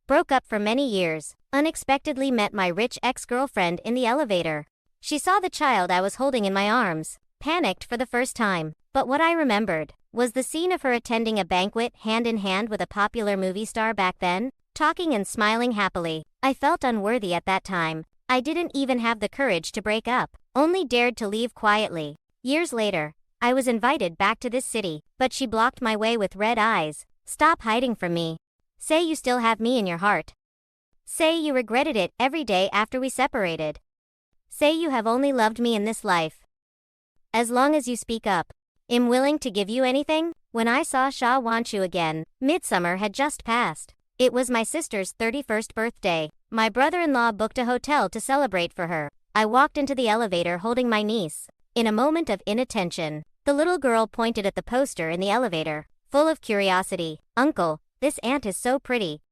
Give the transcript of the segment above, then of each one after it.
Broke up for many years. Unexpectedly met my rich ex-girlfriend in the elevator. She saw the child I was holding in my arms. Panicked for the first time. But what I remembered was the scene of her attending a banquet hand in hand with a popular movie star back then, talking and smiling happily. I felt unworthy at that time. I didn't even have the courage to break up, only dared to leave quietly. Years later, I was invited back to this city, but she blocked my way with red eyes. Stop hiding from me. Say you still have me in your heart. Say you regretted it every day after we separated. Say you have only loved me in this life. As long as you speak up, I'm willing to give you anything. When I saw Sha Wanchu again, midsummer had just passed. It was my sister's 31st birthday. My brother-in-law booked a hotel to celebrate for her. I walked into the elevator holding my niece. In a moment of inattention, the little girl pointed at the poster in the elevator, full of curiosity. Uncle, this aunt is so pretty.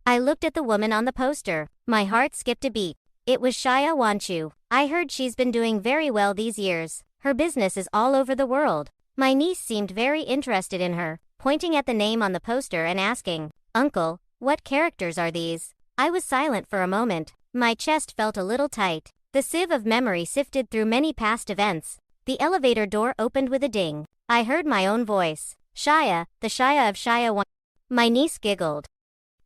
I looked at the woman on the poster. My heart skipped a beat. It was Shaya Wanchu. I heard she's been doing very well these years. Her business is all over the world. My niece seemed very interested in her, pointing at the name on the poster and asking, Uncle, what characters are these? I was silent for a moment. My chest felt a little tight. The sieve of memory sifted through many past events. The elevator door opened with a ding. I heard my own voice. Shaya, the Shaya of Shaya Wanchu. My niece giggled.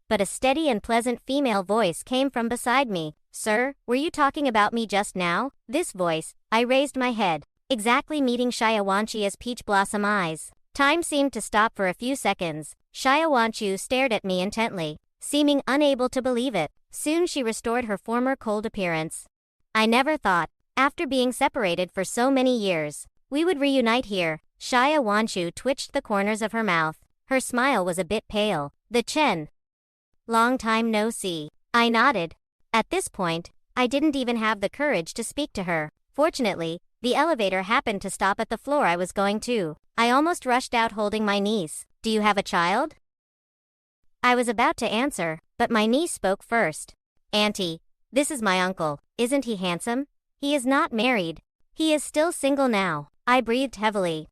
But a steady and pleasant female voice came from beside me. Sir, were you talking about me just now? This voice, I raised my head, exactly meeting Shaya Wanchu's peach blossom eyes. Time seemed to stop for a few seconds. Shaya Wanchu stared at me intently, seeming unable to believe it. Soon she restored her former cold appearance. I never thought, after being separated for so many years, we would reunite here. Shaya Wanchu twitched the corners of her mouth. Her smile was a bit pale. The Chen. Long time no see. I nodded. At this point, I didn't even have the courage to speak to her. Fortunately, the elevator happened to stop at the floor I was going to. I almost rushed out holding my niece. Do you have a child? I was about to answer, but my niece spoke first. Auntie, this is my uncle. Isn't he handsome? He is not married. He is still single now. I breathed heavily.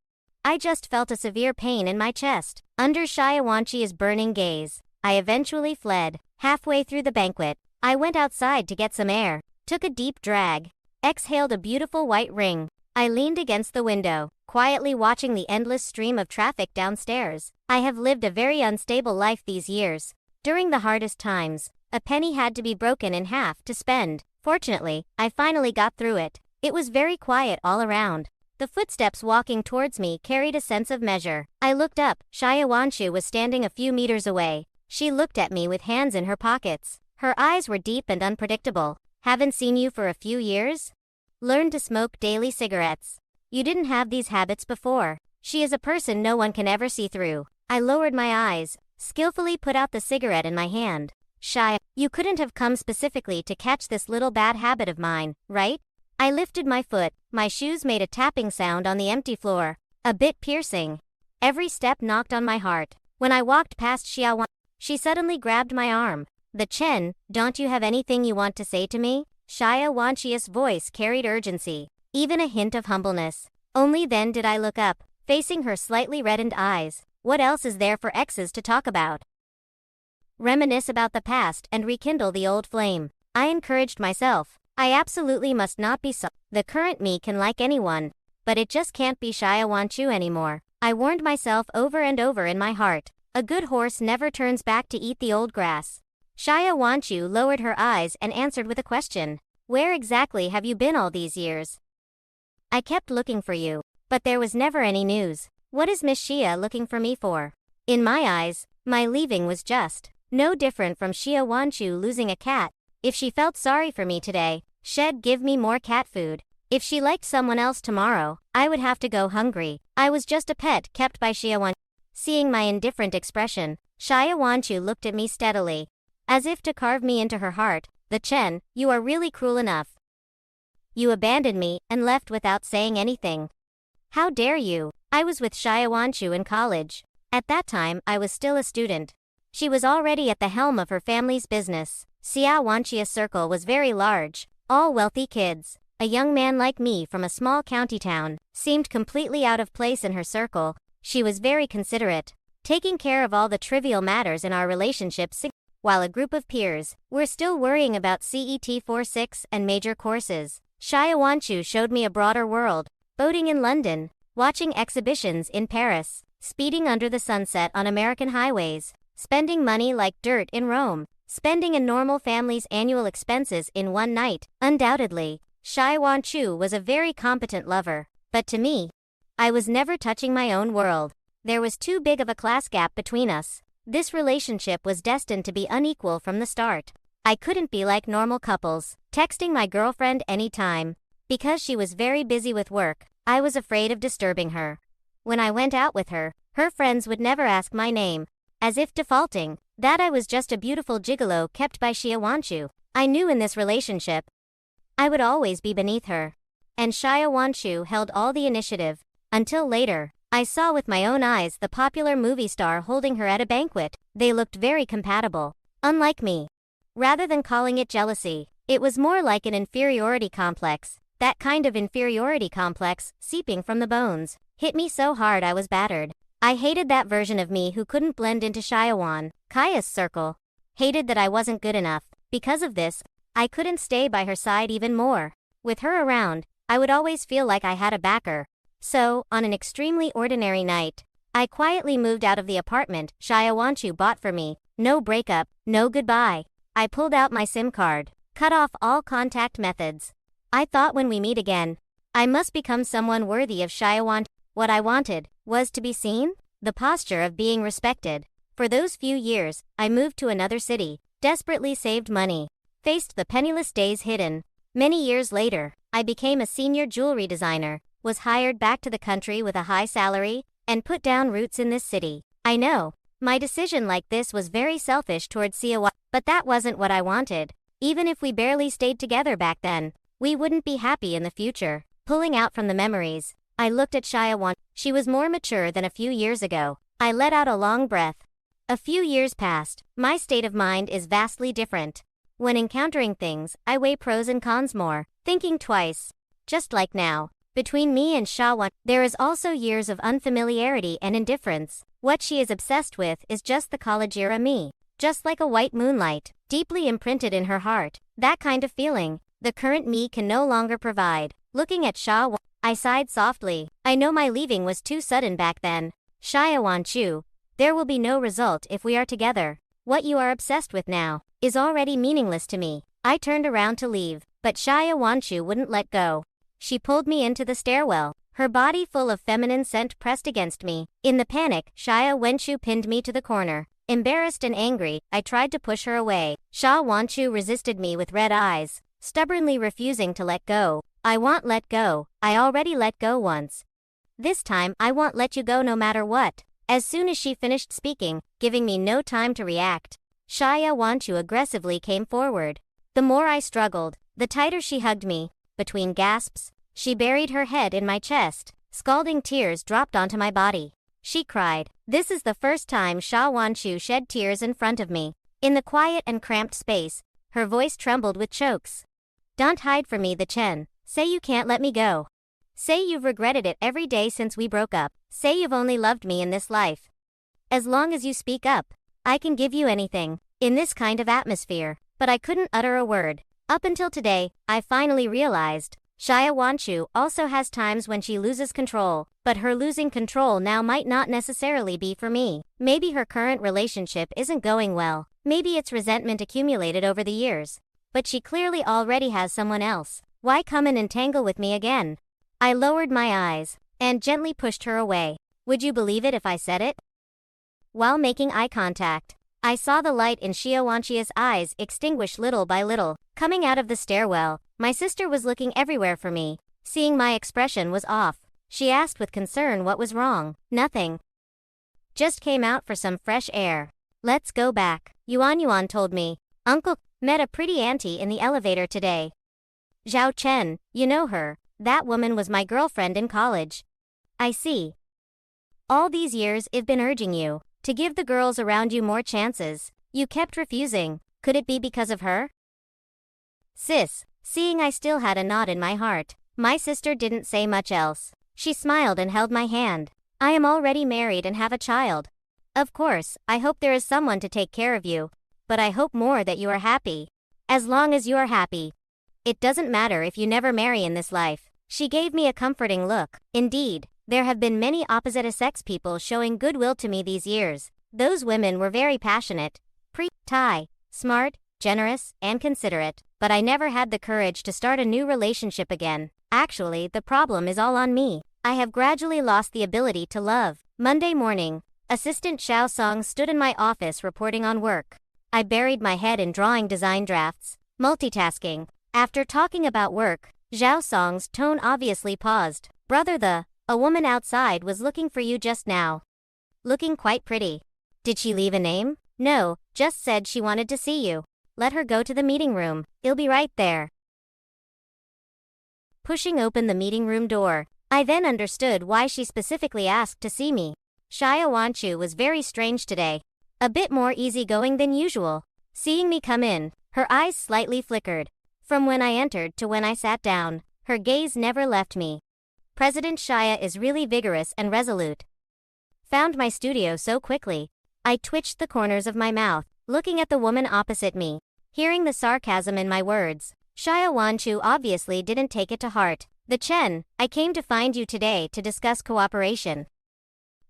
I just felt a severe pain in my chest. Under Shaya Wanchu's burning gaze, I eventually fled. Halfway through the banquet, I went outside to get some air, took a deep drag, exhaled a beautiful white ring. I leaned against the window, quietly watching the endless stream of traffic downstairs. I have lived a very unstable life these years. During the hardest times, a penny had to be broken in half to spend. Fortunately, I finally got through it. It was very quiet all around. The footsteps walking towards me carried a sense of measure. I looked up. Shaya Wanchu was standing a few meters away. She looked at me with hands in her pockets. Her eyes were deep and unpredictable. Haven't seen you for a few years? Learned to smoke daily cigarettes. You didn't have these habits before. She is a person no one can ever see through. I lowered my eyes, skillfully put out the cigarette in my hand. Shaya, you couldn't have come specifically to catch this little bad habit of mine, right? I lifted my foot. My shoes made a tapping sound on the empty floor, a bit piercing. Every step knocked on my heart. When I walked past Xia Wan, she suddenly grabbed my arm. The Chen, don't you have anything you want to say to me? Shaya Wanchu's voice carried urgency, even a hint of humbleness. Only then did I look up, facing her slightly reddened eyes. What else is there for exes to talk about? Reminisce about the past and rekindle the old flame. I encouraged myself. I absolutely must not be so. The current me can like anyone, but it just can't be Shaya Wanchu anymore. I warned myself over and over in my heart. A good horse never turns back to eat the old grass. Shaya Wanchu lowered her eyes and answered with a question. Where exactly have you been all these years? I kept looking for you, but there was never any news. What is Miss Xia looking for me for? In my eyes, my leaving was just no different from Xia Wanchu losing a cat. If she felt sorry for me today, she'd give me more cat food. If she liked someone else tomorrow, I would have to go hungry. I was just a pet kept by Xia Wanchu. Seeing my indifferent expression, Shaya Wanchu looked at me steadily, as if to carve me into her heart. The Chen, you are really cruel enough. You abandoned me and left without saying anything. How dare you? I was with Shaya Wanchu in college. At that time, I was still a student. She was already at the helm of her family's business. Xia Wanchu's circle was very large, all wealthy kids. A young man like me from a small county town seemed completely out of place in her circle. She was very considerate, taking care of all the trivial matters in our relationship. while a group of peers were still worrying about CET 46 and major courses. Xiaowanshu showed me a broader world, boating in London, watching exhibitions in Paris, speeding under the sunset on American highways, spending money like dirt in Rome, spending a normal family's annual expenses in one night. Undoubtedly, Xiaowanshu was a very competent lover, but to me, I was never touching my own world. There was too big of a class gap between us. This relationship was destined to be unequal from the start. I couldn't be like normal couples, texting my girlfriend anytime. Because she was very busy with work, I was afraid of disturbing her. When I went out with her, her friends would never ask my name, as if defaulting that I was just a beautiful gigolo kept by Xiaowanshu. I knew in this relationship, I would always be beneath her. And Xiaowanshu held all the initiative. Until later, I saw with my own eyes the popular movie star holding her at a banquet. They looked very compatible. Unlike me. Rather than calling it jealousy, it was more like an inferiority complex. That kind of inferiority complex, seeping from the bones, hit me so hard I was battered. I hated that version of me who couldn't blend into Kaya's circle. Hated that I wasn't good enough. Because of this, I couldn't stay by her side even more. With her around, I would always feel like I had a backer. So, on an extremely ordinary night, I quietly moved out of the apartment Xiaowanshu bought for me. No breakup, no goodbye. I pulled out my SIM card, cut off all contact methods. I thought when we meet again, I must become someone worthy of Xiaowanshu. What I wanted was to be seen, the posture of being respected. For those few years, I moved to another city, desperately saved money, faced the penniless days hidden. Many years later, I became a senior jewelry designer, was hired back to the country with a high salary, and put down roots in this city. I know, my decision like this was very selfish towards Siawa, but that wasn't what I wanted. Even if we barely stayed together back then, we wouldn't be happy in the future. Pulling out from the memories, I looked at Xiaowanshu. She was more mature than a few years ago. I let out a long breath. A few years passed. My state of mind is vastly different. When encountering things, I weigh pros and cons more, thinking twice. Just like now. Between me and Xiaowanshu, there is also years of unfamiliarity and indifference. What she is obsessed with is just the college-era me. Just like a white moonlight, deeply imprinted in her heart. That kind of feeling, the current me can no longer provide. Looking at Xiaowanshu, I sighed softly. I know my leaving was too sudden back then. Xiaowanshu, there will be no result if we are together. What you are obsessed with now is already meaningless to me. I turned around to leave, but Xiaowanshu wouldn't let go. She pulled me into the stairwell, her body full of feminine scent pressed against me. In the panic, Xiaowanshu pinned me to the corner. Embarrassed and angry, I tried to push her away. Xiaowanshu resisted me with red eyes, stubbornly refusing to let go. I won't let go. I already let go once. This time, I won't let you go no matter what. As soon as she finished speaking, giving me no time to react, Xiaowanshu aggressively came forward. The more I struggled, the tighter she hugged me. Between gasps, she buried her head in my chest. Scalding tears dropped onto my body. She cried. This is the first time Xiaowanshu shed tears in front of me. In the quiet and cramped space, her voice trembled with chokes. Don't hide from me the Chen. Say you can't let me go. Say you've regretted it every day since we broke up. Say you've only loved me in this life. As long as you speak up, I can give you anything. In this kind of atmosphere, but I couldn't utter a word. Up until today, I finally realized, Xiaowanshu also has times when she loses control, but her losing control now might not necessarily be for me. Maybe her current relationship isn't going well. Maybe it's resentment accumulated over the years. But she clearly already has someone else. Why come and entangle with me again? I lowered my eyes and gently pushed her away. Would you believe it if I said it? While making eye contact, I saw the light in Xiaowanshu's eyes extinguish little by little. Coming out of the stairwell, my sister was looking everywhere for me. Seeing my expression was off, she asked with concern what was wrong. Nothing. Just came out for some fresh air. Let's go back. Yuan told me. Uncle met a pretty auntie in the elevator today. Zhao Chen, you know her. That woman was my girlfriend in college. I see. All these years I've been urging you to give the girls around you more chances. You kept refusing. Could it be because of her? Sis, seeing I still had a knot in my heart, my sister didn't say much else. She smiled and held my hand. I am already married and have a child. Of course, I hope there is someone to take care of you. but I hope more that you are happy. As long as you are happy. It doesn't matter if you never marry in this life. She gave me a comforting look. Indeed, there have been many opposite-sex people showing goodwill to me these years. Those women were very passionate, smart, generous, and considerate, but I never had the courage to start a new relationship again. Actually, the problem is all on me. I have gradually lost the ability to love. Monday morning, Assistant Xiao Song stood in my office reporting on work. I buried my head in drawing design drafts, multitasking. After talking about work, Xiao Song's tone obviously paused. Brother, a woman outside was looking for you just now. Looking quite pretty. Did she leave a name? No, just said she wanted to see you. Let her go to the meeting room. I'll be right there. Pushing open the meeting room door, I then understood why she specifically asked to see me. Shia Wanchu was very strange today. A bit more easygoing than usual. Seeing me come in, her eyes slightly flickered. From when I entered to when I sat down, her gaze never left me. President Shia is really vigorous and resolute. Found my studio so quickly. I twitched the corners of my mouth, looking at the woman opposite me. Hearing the sarcasm in my words, Shia Wanchu obviously didn't take it to heart. The Chen, I came to find you today to discuss cooperation.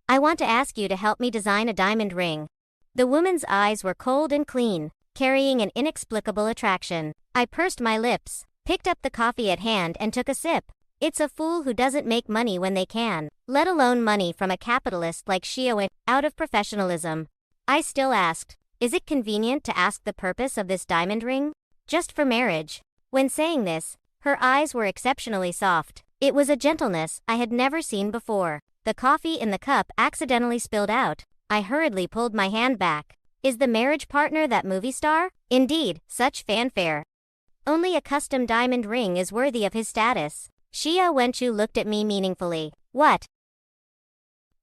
I want to ask you to help me design a diamond ring. The woman's eyes were cold and clean, carrying an inexplicable attraction. I pursed my lips, picked up the coffee at hand and took a sip. It's a fool who doesn't make money when they can, let alone money from a capitalist like Xiao. Out of professionalism, I still asked, is it convenient to ask the purpose of this diamond ring? Just for marriage. When saying this, her eyes were exceptionally soft. It was a gentleness I had never seen before. The coffee in the cup accidentally spilled out. I hurriedly pulled my hand back. Is the marriage partner that movie star? Indeed, such fanfare. Only a custom diamond ring is worthy of his status. Xia Wenchu looked at me meaningfully. What?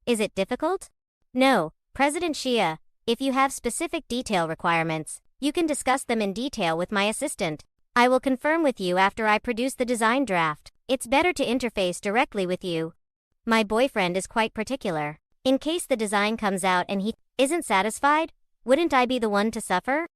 Is it difficult? No, President Xia, if you have specific detail requirements, you can discuss them in detail with my assistant. I will confirm with you after I produce the design draft. It's better to interface directly with you. My boyfriend is quite particular. In case the design comes out and he isn't satisfied, wouldn't I be the one to suffer?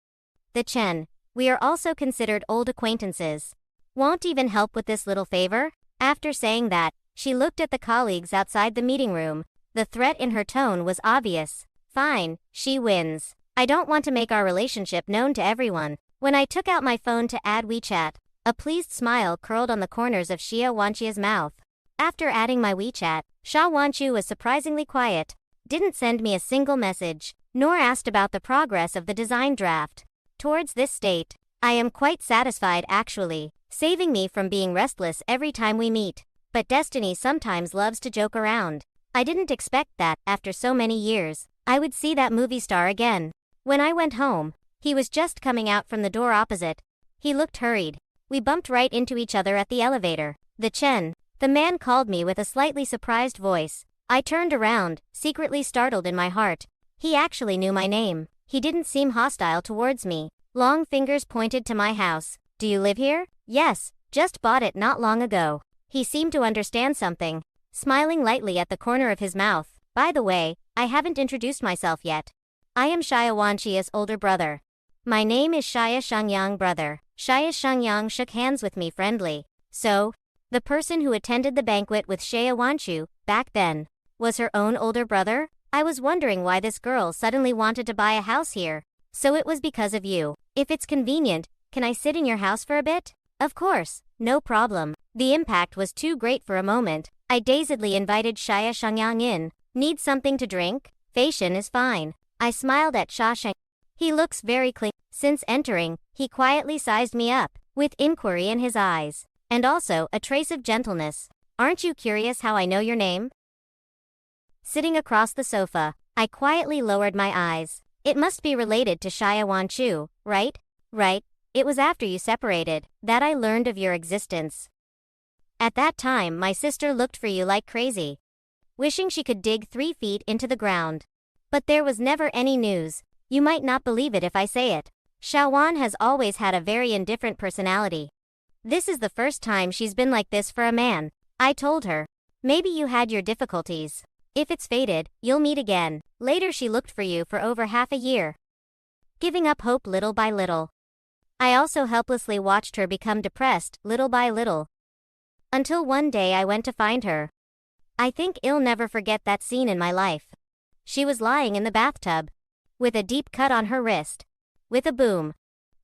The Chen, we are also considered old acquaintances. Won't even help with this little favor? After saying that, she looked at the colleagues outside the meeting room. The threat in her tone was obvious. Fine, she wins. I don't want to make our relationship known to everyone. When I took out my phone to add WeChat, a pleased smile curled on the corners of Xia Wanchu's mouth. After adding my WeChat, Xia Wanchu was surprisingly quiet. Didn't send me a single message, nor asked about the progress of the design draft. Towards this state, I am quite satisfied actually, saving me from being restless every time we meet. But destiny sometimes loves to joke around. I didn't expect that, after so many years, I would see that movie star again. When I went home, he was just coming out from the door opposite. He looked hurried. We bumped right into each other at the elevator. The Chen. The man called me with a slightly surprised voice. I turned around, secretly startled in my heart. He actually knew my name. He didn't seem hostile towards me. Long fingers pointed to my house. Do you live here? Yes, just bought it not long ago. He seemed to understand something, smiling lightly at the corner of his mouth. By the way, I haven't introduced myself yet. I am Shia Wanchi's older brother. My name is Shia Shangyang brother. Shia Shangyang shook hands with me friendly. So, the person who attended the banquet with Shia Wanchu, back then, was her own older brother? I was wondering why this girl suddenly wanted to buy a house here. So it was because of you. If it's convenient, can I sit in your house for a bit? Of course, no problem. The impact was too great for a moment. I dazedly invited Shia Shangyang in. Need something to drink? Fashion is fine. I smiled at Xia Sheng. He looks very clean. Since entering, he quietly sized me up, with inquiry in his eyes, and also a trace of gentleness. Aren't you curious how I know your name? Sitting across the sofa, I quietly lowered my eyes. It must be related to Shia Wanchu, right? Right. It was after you separated that I learned of your existence. At that time, my sister looked for you like crazy, wishing she could dig 3 feet into the ground. But there was never any news. You might not believe it if I say it. Xiaowan has always had a very indifferent personality. This is the first time she's been like this for a man. I told her, maybe you had your difficulties. If it's fated, you'll meet again. Later she looked for you for over half a year. giving up hope little by little. I also helplessly watched her become depressed, little by little. Until one day I went to find her. I think I'll never forget that scene in my life. She was lying in the bathtub, with a deep cut on her wrist. With a boom.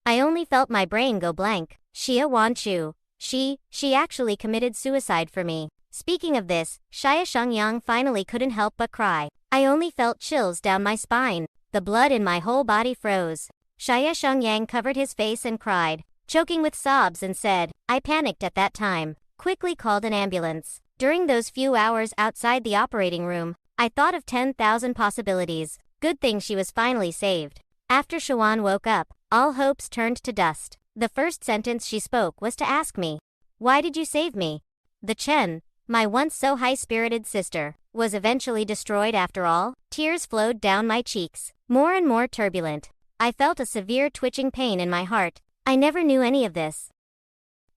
I only felt my brain go blank. Xia Wanchu. She actually committed suicide for me. Speaking of this, Xia Shengyang finally couldn't help but cry. I only felt chills down my spine. The blood in my whole body froze. Xia Shengyang covered his face and cried, choking with sobs, and said, I panicked at that time. Quickly called an ambulance. During those few hours outside the operating room, I thought of 10,000 possibilities. Good thing she was finally saved. After Shawan woke up, all hopes turned to dust. The first sentence she spoke was to ask me, why did you save me? The Chen, my once so high-spirited sister, was eventually destroyed after all. Tears flowed down my cheeks, more and more turbulent. I felt a severe twitching pain in my heart. I never knew any of this.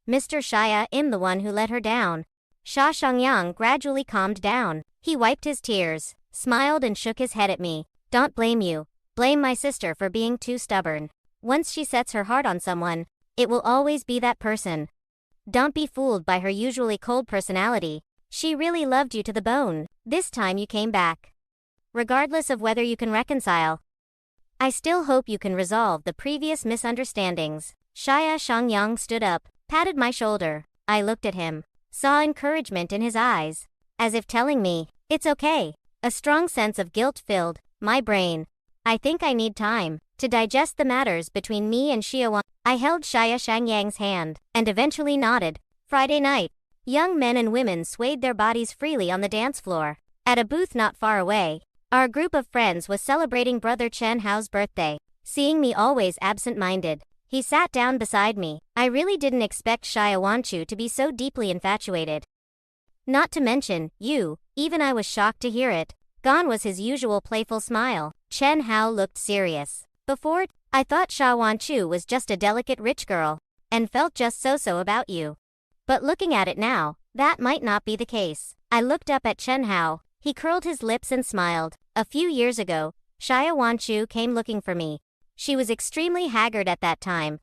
Mr. Xia, I'm the one who let her down. Xia Shengyang gradually calmed down. He wiped his tears, smiled and shook his head at me. Don't blame you. Blame my sister for being too stubborn. Once she sets her heart on someone, it will always be that person. Don't be fooled by her usually cold personality. She really loved you to the bone. This time you came back. Regardless of whether you can reconcile, I still hope you can resolve the previous misunderstandings. Xia Shengyang stood up, patted my shoulder. I looked at him, saw encouragement in his eyes, as if telling me, it's okay. A strong sense of guilt filled my brain. I think I need time to digest the matters between me and Xia Wan. I held Xia Shengyang's hand, and eventually nodded. Friday night. Young men and women swayed their bodies freely on the dance floor. At a booth not far away, our group of friends was celebrating Brother Chen Hao's birthday. Seeing me always absent-minded, he sat down beside me. I really didn't expect Xia Wanchu to be so deeply infatuated. Not to mention, you, even I was shocked to hear it. Gone was his usual playful smile. Chen Hao looked serious. Before, I thought Xia Wanchu was just a delicate rich girl, and felt just so-so about you. But looking at it now, that might not be the case. I looked up at Chen Hao. He curled his lips and smiled. A few years ago, Xia Wanchu came looking for me. She was extremely haggard at that time.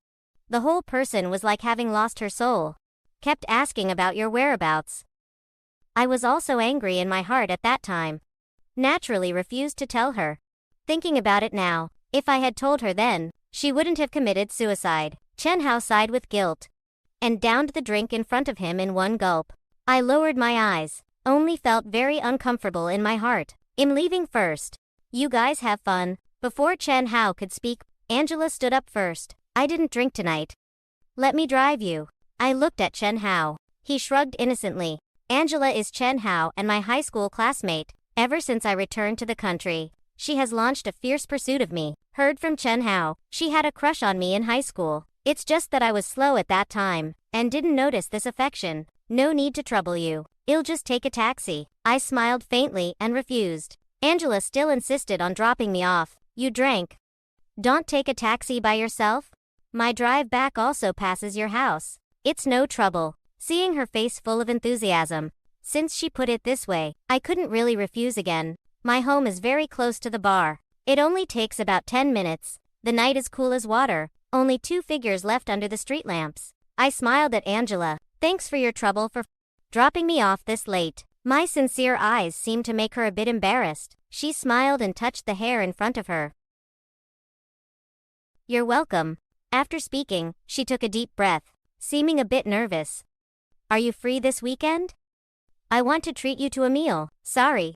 The whole person was like having lost her soul. Kept asking about your whereabouts. I was also angry in my heart at that time. Naturally refused to tell her. Thinking about it now, if I had told her then, she wouldn't have committed suicide. Chen Hao sighed with guilt, and downed the drink in front of him in one gulp. I lowered my eyes, only felt very uncomfortable in my heart. I'm leaving first. You guys have fun. Before Chen Hao could speak, Angela stood up first. I didn't drink tonight. Let me drive you. I looked at Chen Hao. He shrugged innocently. Angela is Chen Hao and my high school classmate. Ever since I returned to the country, she has launched a fierce pursuit of me. Heard from Chen Hao, she had a crush on me in high school. It's just that I was slow at that time, and didn't notice this affection. No need to trouble you. I'll just take a taxi. I smiled faintly and refused. Angela still insisted on dropping me off. You drank. Don't take a taxi by yourself? My drive back also passes your house. It's no trouble. Seeing her face full of enthusiasm, since she put it this way, I couldn't really refuse again. My home is very close to the bar. It only takes about 10 minutes. The night is cool as water. Only 2 figures left under the street lamps. I smiled at Angela. Thanks for your trouble for dropping me off this late. My sincere eyes seemed to make her a bit embarrassed. She smiled and touched the hair in front of her. You're welcome. After speaking, she took a deep breath, seeming a bit nervous. Are you free this weekend? I want to treat you to a meal. Sorry.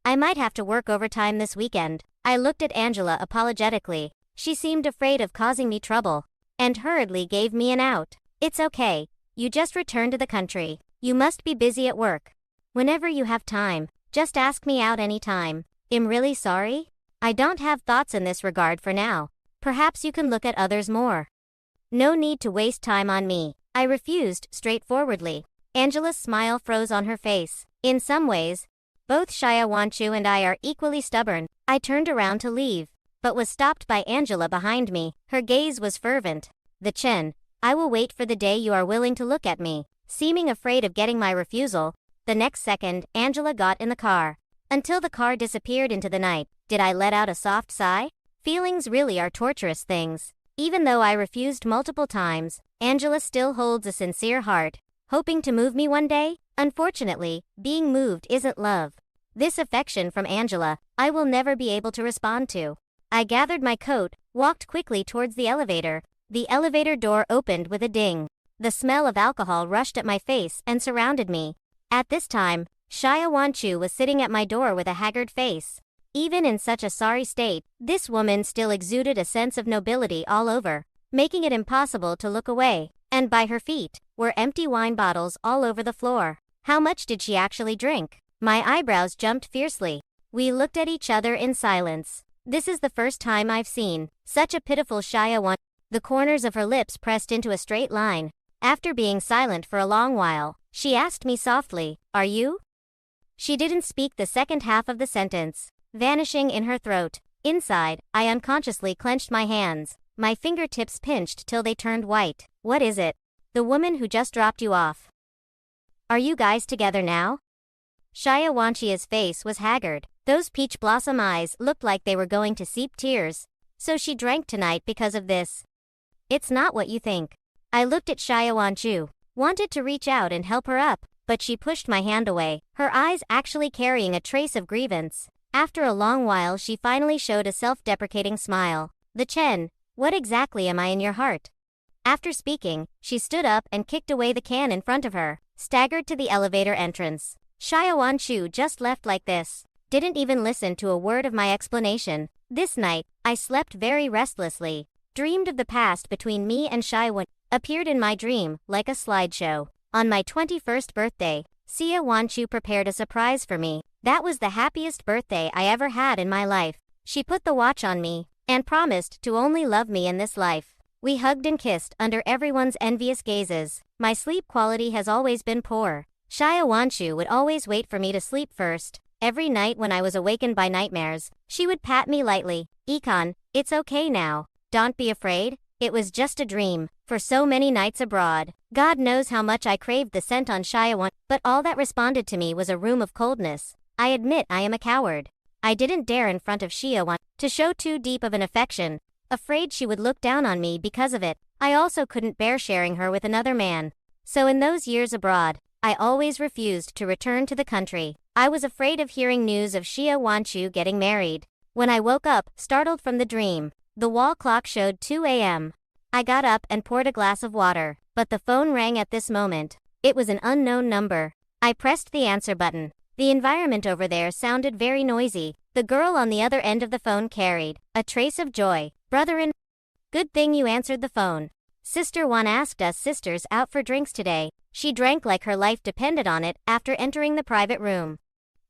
I might have to work overtime this weekend. I looked at Angela apologetically. She seemed afraid of causing me trouble, and hurriedly gave me an out. It's okay. You just returned to the country. You must be busy at work. Whenever you have time, just ask me out anytime. I'm really sorry. I don't have thoughts in this regard for now. Perhaps you can look at others more. No need to waste time on me. I refused straightforwardly. Angela's smile froze on her face. In some ways, both Xia Wanchu and I are equally stubborn. I turned around to leave, but was stopped by Angela behind me. Her gaze was fervent. The Chen, I will wait for the day you are willing to look at me. Seeming afraid of getting my refusal, the next second, Angela got in the car. Until the car disappeared into the night, did I let out a soft sigh? Feelings really are torturous things. Even though I refused multiple times, Angela still holds a sincere heart, hoping to move me one day. Unfortunately, being moved isn't love. This affection from Angela, I will never be able to respond to. I gathered my coat, walked quickly towards the elevator. The elevator door opened with a ding. The smell of alcohol rushed at my face and surrounded me. At this time, Shia Wanchu was sitting at my door with a haggard face. Even in such a sorry state, this woman still exuded a sense of nobility all over, making it impossible to look away. And by her feet were empty wine bottles all over the floor. How much did she actually drink? My eyebrows jumped fiercely. We looked at each other in silence. This is the first time I've seen such a pitiful Shia Wanchu. The corners of her lips pressed into a straight line. After being silent for a long while, she asked me softly, "Are you?" She didn't speak the second half of the sentence, vanishing in her throat. Inside, I unconsciously clenched my hands. My fingertips pinched till they turned white. "What is it?" "The woman who just dropped you off." "Are you guys together now?" Shia Wanchia's face was haggard. Those peach blossom eyes looked like they were going to seep tears. So she drank tonight because of this. It's not what you think. I looked at Shia Wanchu, wanted to reach out and help her up, but she pushed my hand away, her eyes actually carrying a trace of grievance. After a long while she finally showed a self-deprecating smile. "The Chen, what exactly am I in your heart?" After speaking, she stood up and kicked away the can in front of her, staggered to the elevator entrance. Shia Wanchu just left like this. Didn't even listen to a word of my explanation. This night, I slept very restlessly. Dreamed of the past between me and Shia Wanchu. Appeared in my dream, like a slideshow. On my 21st birthday, Shia Wanchu prepared a surprise for me. That was the happiest birthday I ever had in my life. She put the watch on me, and promised to only love me in this life. We hugged and kissed under everyone's envious gazes. My sleep quality has always been poor. Shia Wanchu would always wait for me to sleep first. Every night when I was awakened by nightmares, she would pat me lightly. "Econ, it's okay now. Don't be afraid. It was just a dream." For so many nights abroad, God knows how much I craved the scent on Shia Wanchu, but all that responded to me was a room of coldness. I admit I am a coward. I didn't dare in front of Shia Wanchu to show too deep of an affection, afraid she would look down on me because of it. I also couldn't bear sharing her with another man. So in those years abroad, I always refused to return to the country. I was afraid of hearing news of Shia Wanchu getting married. When I woke up, startled from the dream, the wall clock showed 2 a.m. I got up and poured a glass of water, but the phone rang at this moment. It was an unknown number. I pressed the answer button. The environment over there sounded very noisy. The girl on the other end of the phone carried a trace of joy. "Brother-in, good thing you answered the phone. Sister Wan asked us sisters out for drinks today. She drank like her life depended on it after entering the private room.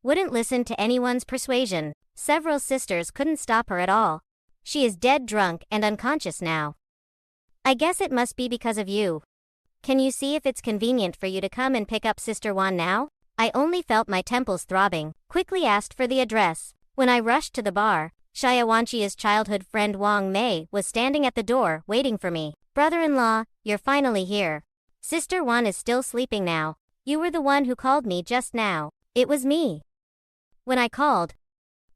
Wouldn't listen to anyone's persuasion. Several sisters couldn't stop her at all. She is dead drunk and unconscious now. I guess it must be because of you. Can you see if it's convenient for you to come and pick up Sister Wan now?" I only felt my temples throbbing, quickly asked for the address. When I rushed to the bar, Shia Wanchia's childhood friend Wang Mei was standing at the door waiting for me. "Brother-in-law, you're finally here. Sister Wan is still sleeping now. You were the one who called me just now." "It was me." When I called,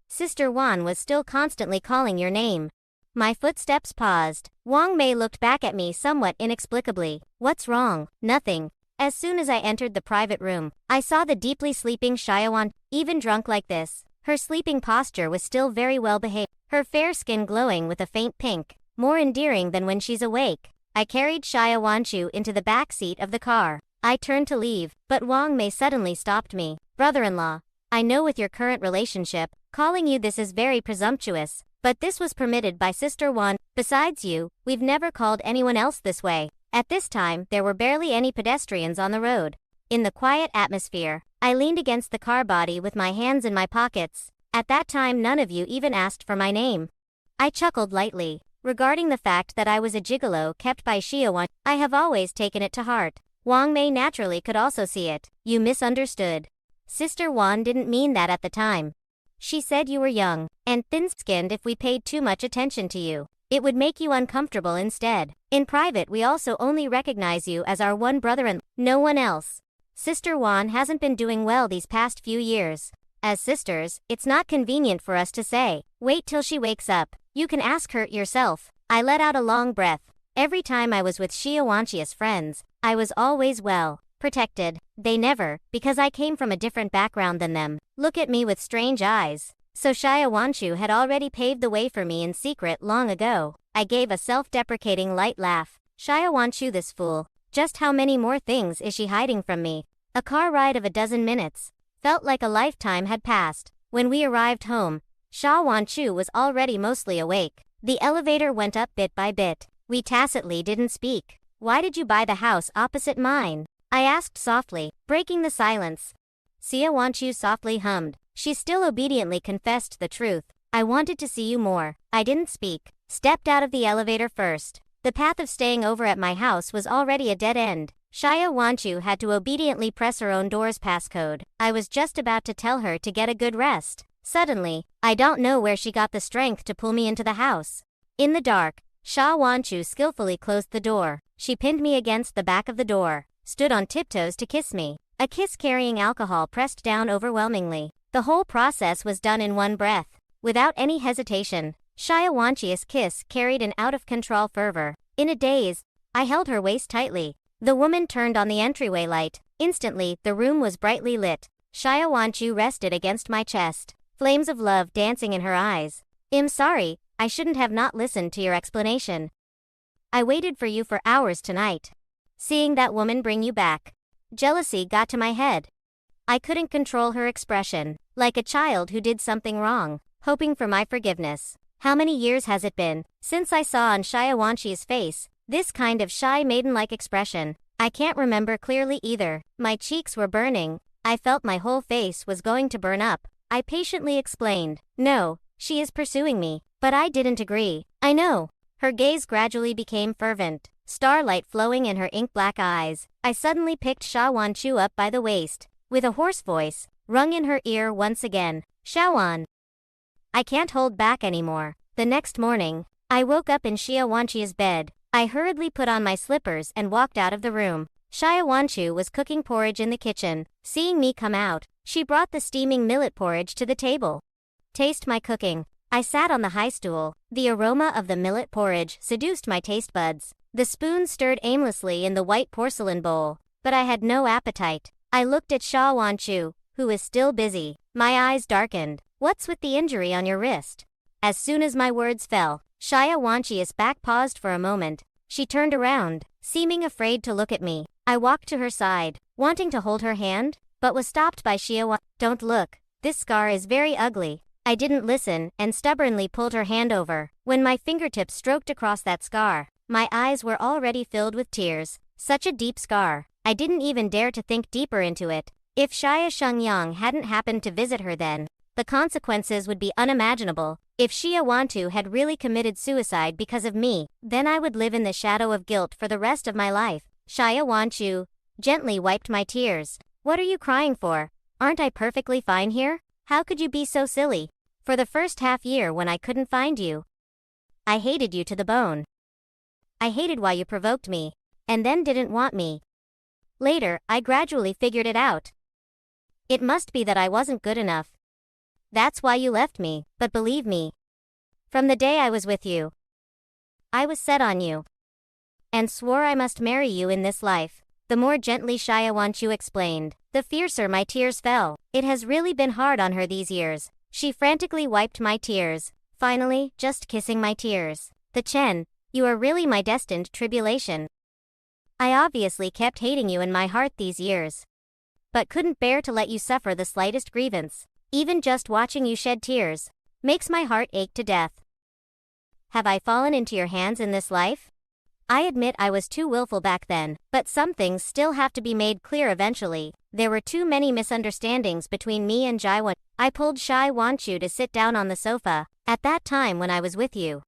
Sister Wan was still constantly calling your name. My footsteps paused. Wang Mei looked back at me somewhat inexplicably. "What's wrong?" "Nothing." As soon as I entered the private room, I saw the deeply sleeping Shia Wan, even drunk like this. Her sleeping posture was still very well behaved, her fair skin glowing with a faint pink, more endearing than when she's awake. I carried Shia Wanchu into the back seat of the car. I turned to leave, but Wang Mei suddenly stopped me. "Brother-in-law, I know with your current relationship, calling you this is very presumptuous, but this was permitted by Sister Wan. Besides you, we've never called anyone else this way." At this time, there were barely any pedestrians on the road. In the quiet atmosphere, I leaned against the car body with my hands in my pockets. At that time none of you even asked for my name. I chuckled lightly. Regarding the fact that I was a gigolo kept by Shia Wan, I have always taken it to heart. Wang Mei naturally could also see it. "You misunderstood. Sister Wan didn't mean that at the time. She said you were young and thin-skinned. If we paid too much attention to you, it would make you uncomfortable instead. In private we also only recognize you as our one brother and no one else. Sister Wan hasn't been doing well these past few years. As sisters, it's not convenient for us to say, wait till she wakes up. You can ask her yourself. I let out a long breath. Every time I was with Xiaowanshi's friends, I was always well protected. They never, because I came from a different background than them. Look at me with strange eyes. So Xiaowanshu had already paved the way for me in secret long ago. I gave a self-deprecating light laugh. Xiaowanshu, this fool. Just how many more things is she hiding from me? A car ride of a dozen minutes. Felt like a lifetime had passed. When we arrived home, Xiaowanshu was already mostly awake. The elevator went up bit by bit. We tacitly didn't speak. Why did you buy the house opposite mine? I asked softly, breaking the silence. Xiaowanshu softly hummed. She still obediently confessed the truth. I wanted to see you more. I didn't speak. Stepped out of the elevator first. The path of staying over at my house was already a dead end. Xiaowanshu had to obediently press her own door's passcode. I was just about to tell her to get a good rest. Suddenly, I don't know where she got the strength to pull me into the house. In the dark, Xiaowanshu skillfully closed the door. She pinned me against the back of the door, stood on tiptoes to kiss me. A kiss carrying alcohol pressed down overwhelmingly. The whole process was done in one breath. Without any hesitation, Xiaowanshi's kiss carried an out-of-control fervor. In a daze, I held her waist tightly. The woman turned on the entryway light. Instantly, the room was brightly lit. Xiaowanshu rested against my chest, flames of love dancing in her eyes. I'm sorry, I shouldn't have not listened to your explanation. I waited for you for hours tonight. Seeing that woman bring you back. Jealousy got to my head. I couldn't control her expression, like a child who did something wrong, hoping for my forgiveness. How many years has it been since I saw on Xiaowanshi's face this kind of shy maiden-like expression? I can't remember clearly either. My cheeks were burning. I felt my whole face was going to burn up. I patiently explained, no, she is pursuing me, but I didn't agree. I know. Her gaze gradually became fervent, starlight flowing in her ink-black eyes. I suddenly picked Xiaowanshu up by the waist, with a hoarse voice, rung in her ear once again. Xiaowan. I can't hold back anymore. The next morning, I woke up in Xiaowanshu's bed. I hurriedly put on my slippers and walked out of the room. Xiaowanshu was cooking porridge in the kitchen. Seeing me come out, she brought the steaming millet porridge to the table. Taste my cooking. I sat on the high stool. The aroma of the millet porridge seduced my taste buds. The spoon stirred aimlessly in the white porcelain bowl, but I had no appetite. I looked at Xiaowanshu, who was still busy. My eyes darkened. What's with the injury on your wrist? As soon as my words fell, Xiaowanshu's back paused for a moment. She turned around, seeming afraid to look at me. I walked to her side, wanting to hold her hand, but was stopped by Xiaowanshu. Don't look. This scar is very ugly. I didn't listen and stubbornly pulled her hand over. When my fingertips stroked across that scar, my eyes were already filled with tears. Such a deep scar. I didn't even dare to think deeper into it. If Xia Shengyang hadn't happened to visit her then, the consequences would be unimaginable. If Xiaowanshu had really committed suicide because of me, then I would live in the shadow of guilt for the rest of my life. Xiaowanshu gently wiped my tears. What are you crying for? Aren't I perfectly fine here? How could you be so silly? For the first half year when I couldn't find you, I hated you to the bone. I hated why you provoked me, and then didn't want me. Later, I gradually figured it out. It must be that I wasn't good enough. That's why you left me, but believe me, from the day I was with you, I was set on you, and swore I must marry you in this life. The more gently Xiaowanshu explained, the fiercer my tears fell. It has really been hard on her these years. She frantically wiped my tears, finally, just kissing my tears. The Chen, you are really my destined tribulation. I obviously kept hating you in my heart these years, but couldn't bear to let you suffer the slightest grievance. Even just watching you shed tears makes my heart ache to death. Have I fallen into your hands in this life? I admit I was too willful back then, but some things still have to be made clear eventually. There were too many misunderstandings between me and Jaiwan. I pulled Xiaowanshu to sit down on the sofa, at that time when I was with you.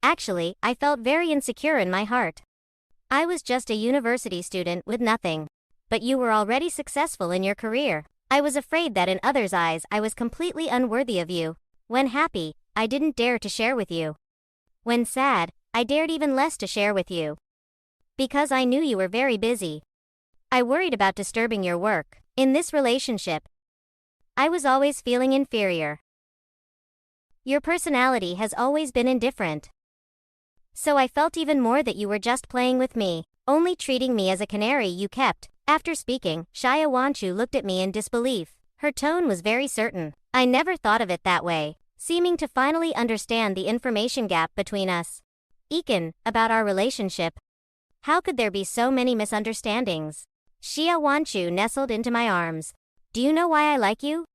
Actually, I felt very insecure in my heart. I was just a university student with nothing. But you were already successful in your career. I was afraid that in others' eyes I was completely unworthy of you. When happy, I didn't dare to share with you. When sad, I dared even less to share with you. Because I knew you were very busy. I worried about disturbing your work. In this relationship, I was always feeling inferior. Your personality has always been indifferent. So I felt even more that you were just playing with me, only treating me as a canary you kept. After speaking, Shia Wanchu looked at me in disbelief. Her tone was very certain. I never thought of it that way, seeming to finally understand the information gap between us. Iken, about our relationship. How could there be so many misunderstandings? Shia Wanchu nestled into my arms. Do you know why I like you?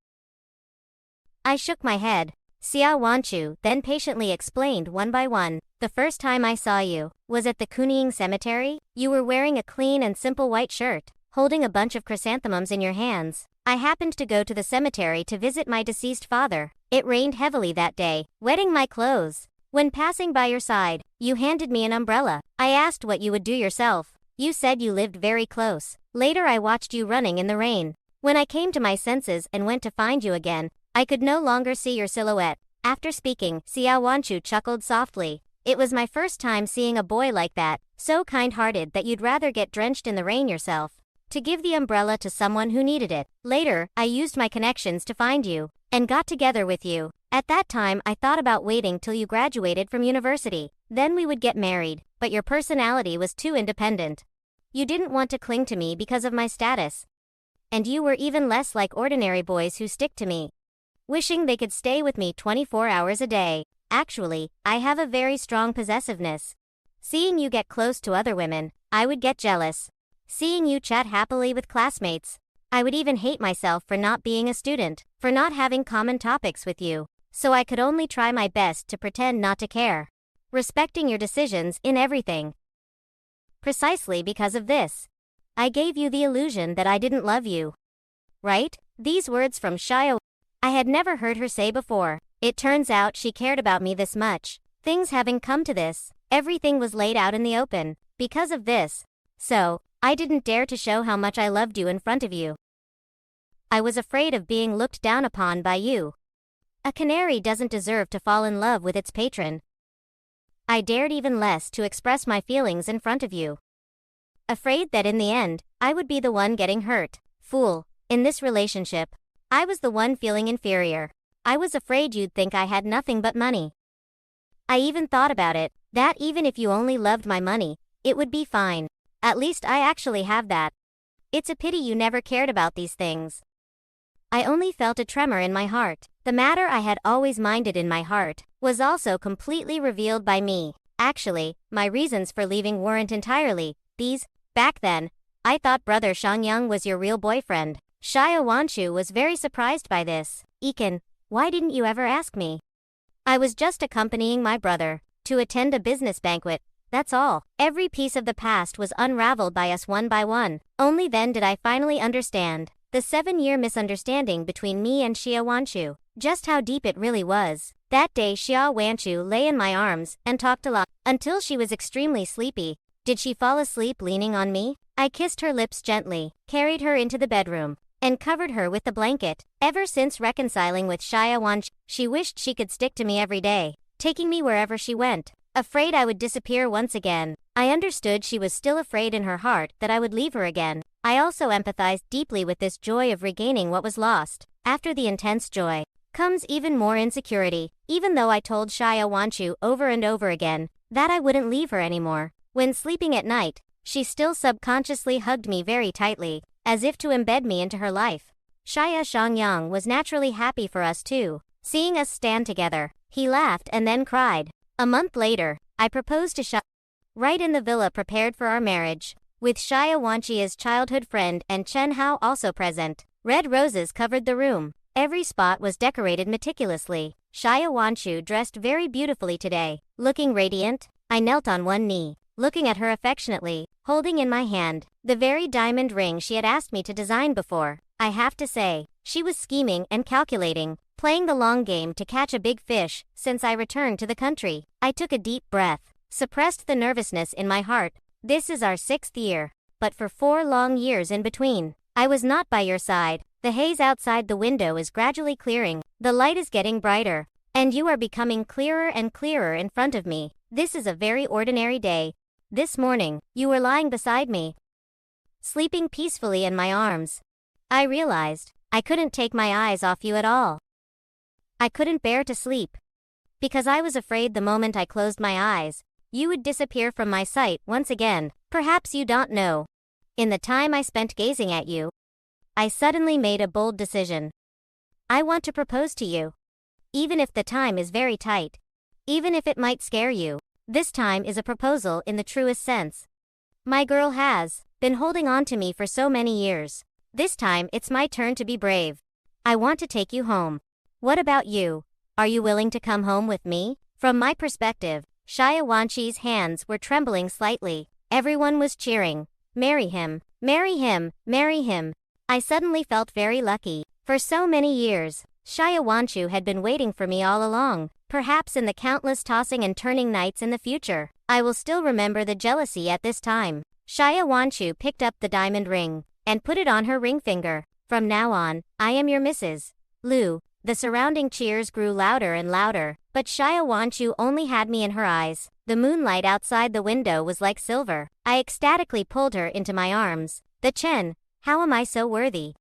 I shook my head. Xia Wanchu then patiently explained one by one. The first time I saw you was at the Kuning cemetery. You were wearing a clean and simple white shirt, holding a bunch of chrysanthemums in your hands. I happened to go to the cemetery to visit my deceased father. It rained heavily that day, wetting my clothes. When passing by your side, you handed me an umbrella. I asked what you would do yourself. You said you lived very close. Later I watched you running in the rain. When I came to my senses and went to find you again, I could no longer see your silhouette. After speaking, Xia Wanchu chuckled softly. It was my first time seeing a boy like that, so kind-hearted that you'd rather get drenched in the rain yourself. To give the umbrella to someone who needed it. Later, I used my connections to find you, and got together with you. At that time I thought about waiting till you graduated from university. Then we would get married, but your personality was too independent. You didn't want to cling to me because of my status. And you were even less like ordinary boys who stick to me, wishing they could stay with me 24 hours a day. Actually, I have a very strong possessiveness. Seeing you get close to other women, I would get jealous. Seeing you chat happily with classmates, I would even hate myself for not being a student, for not having common topics with you. So I could only try my best to pretend not to care, respecting your decisions in everything. Precisely because of this, I gave you the illusion that I didn't love you. Right? These words from Shia I had never heard her say before. It turns out she cared about me this much. Things having come to this, everything was laid out in the open, because of this. So, I didn't dare to show how much I loved you in front of you. I was afraid of being looked down upon by you. A canary doesn't deserve to fall in love with its patron. I dared even less to express my feelings in front of you. Afraid that in the end, I would be the one getting hurt. Fool. In this relationship, I was the one feeling inferior. I was afraid you'd think I had nothing but money. I even thought about it, that even if you only loved my money, it would be fine. At least I actually have that. It's a pity you never cared about these things. I only felt a tremor in my heart. The matter I had always minded in my heart was also completely revealed by me. Actually, my reasons for leaving weren't entirely these. Back then, I thought brother Shangyang was your real boyfriend. Shia Wanchu was very surprised by this. Iken, why didn't you ever ask me? I was just accompanying my brother to attend a business banquet, that's all. Every piece of the past was unraveled by us one by one. Only then did I finally understand the 7-year misunderstanding between me and Xia Wanchu, just how deep it really was. That day Xia Wanchu lay in my arms and talked a lot, until she was extremely sleepy. Did she fall asleep leaning on me? I kissed her lips gently, carried her into the bedroom, and covered her with the blanket. Ever since reconciling with Xia Wanchu, she wished she could stick to me every day, taking me wherever she went, afraid I would disappear once again. I understood she was still afraid in her heart that I would leave her again. I also empathized deeply with this joy of regaining what was lost. After the intense joy comes even more insecurity, even though I told Xia Wanchu over and over again that I wouldn't leave her anymore. When sleeping at night, she still subconsciously hugged me very tightly, as if to embed me into her life. Xia Shangyang was naturally happy for us too, seeing us stand together. He laughed and then cried. A month later, I proposed to Xia. Right in the villa prepared for our marriage, with Xia Wanchu's childhood friend and Chen Hao also present. Red roses covered the room. Every spot was decorated meticulously. Xia Wanchu dressed very beautifully today. Looking radiant, I knelt on one knee, looking at her affectionately, holding in my hand the very diamond ring she had asked me to design before. I have to say, she was scheming and calculating, playing the long game to catch a big fish. Since I returned to the country, I took a deep breath, suppressed the nervousness in my heart. This is our 6th year, but for 4 long years in between, I was not by your side. The haze outside the window is gradually clearing, the light is getting brighter, and you are becoming clearer and clearer in front of me. This is a very ordinary day. This morning, you were lying beside me, sleeping peacefully in my arms. I realized I couldn't take my eyes off you at all. I couldn't bear to sleep. Because I was afraid the moment I closed my eyes, you would disappear from my sight once again. Perhaps you don't know. In the time I spent gazing at you, I suddenly made a bold decision. I want to propose to you. Even if the time is very tight. Even if it might scare you. This time is a proposal in the truest sense. My girl has been holding on to me for so many years. This time it's my turn to be brave. I want to take you home. What about you? Are you willing to come home with me? From my perspective, Shia Wanchi's hands were trembling slightly. Everyone was cheering. Marry him. Marry him. Marry him. I suddenly felt very lucky. For so many years, Shia Wanchu had been waiting for me all along. Perhaps in the countless tossing and turning nights in the future, I will still remember the jealousy at this time. Shia Wanchu picked up the diamond ring and put it on her ring finger. From now on, I am your Mrs. Liu. The surrounding cheers grew louder and louder, but Shia Wanchu only had me in her eyes. The moonlight outside the window was like silver. I ecstatically pulled her into my arms. The Chen, how am I so worthy?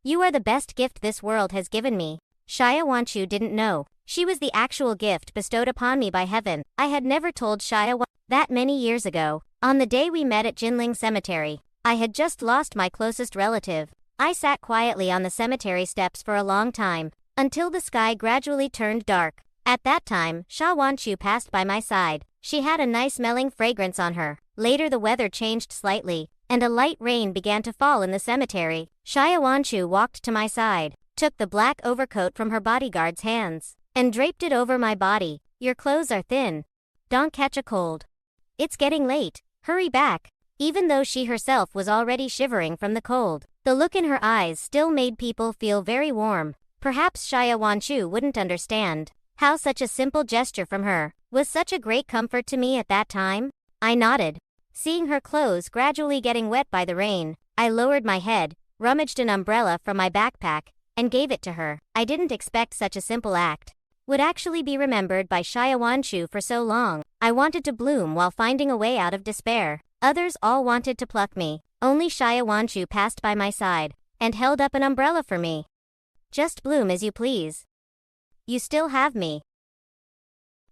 You are the best gift this world has given me. Shia Wanchu didn't know. She was the actual gift bestowed upon me by heaven. I had never told Shia that many years ago. On the day we met at Jinling Cemetery, I had just lost my closest relative. I sat quietly on the cemetery steps for a long time, until the sky gradually turned dark. At that time, Shia Wanchu passed by my side. She had a nice smelling fragrance on her. Later the weather changed slightly, and a light rain began to fall in the cemetery. Shia Wanchu walked to my side, took the black overcoat from her bodyguard's hands, and draped it over my body. Your clothes are thin. Don't catch a cold. It's getting late. Hurry back. Even though she herself was already shivering from the cold, the look in her eyes still made people feel very warm. Perhaps Shia Wanchu wouldn't understand how such a simple gesture from her was such a great comfort to me at that time. I nodded. Seeing her clothes gradually getting wet by the rain, I lowered my head, rummaged an umbrella from my backpack, and gave it to her. I didn't expect such a simple act would actually be remembered by Shia Wanchu for so long. I wanted to bloom while finding a way out of despair. Others all wanted to pluck me. Only Shia Wanchu passed by my side and held up an umbrella for me. Just bloom as you please. You still have me.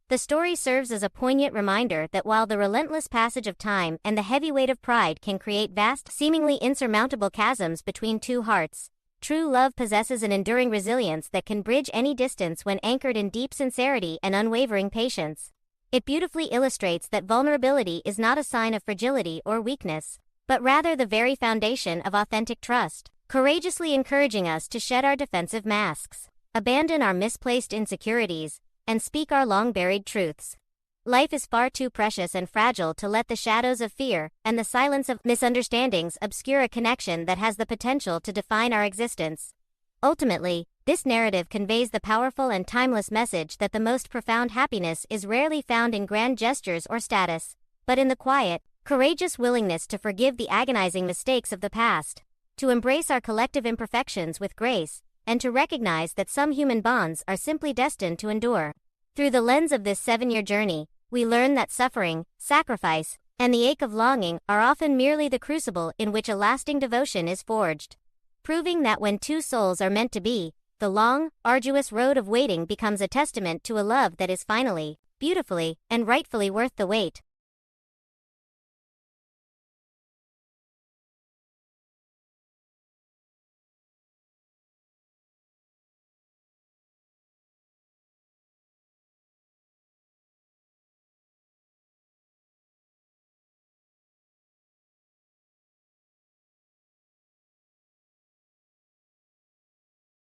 The story serves as a poignant reminder that while the relentless passage of time and the heavy weight of pride can create vast, seemingly insurmountable chasms between two hearts, true love possesses an enduring resilience that can bridge any distance when anchored in deep sincerity and unwavering patience. It beautifully illustrates that vulnerability is not a sign of fragility or weakness, but rather the very foundation of authentic trust, courageously encouraging us to shed our defensive masks, abandon our misplaced insecurities, and speak our long-buried truths. Life is far too precious and fragile to let the shadows of fear and the silence of misunderstandings obscure a connection that has the potential to define our existence. Ultimately, this narrative conveys the powerful and timeless message that the most profound happiness is rarely found in grand gestures or status, but in the quiet, courageous willingness to forgive the agonizing mistakes of the past, to embrace our collective imperfections with grace, and to recognize that some human bonds are simply destined to endure. Through the lens of this 7-year journey, we learn that suffering, sacrifice, and the ache of longing are often merely the crucible in which a lasting devotion is forged, proving that when two souls are meant to be, the long, arduous road of waiting becomes a testament to a love that is finally, beautifully, and rightfully worth the wait.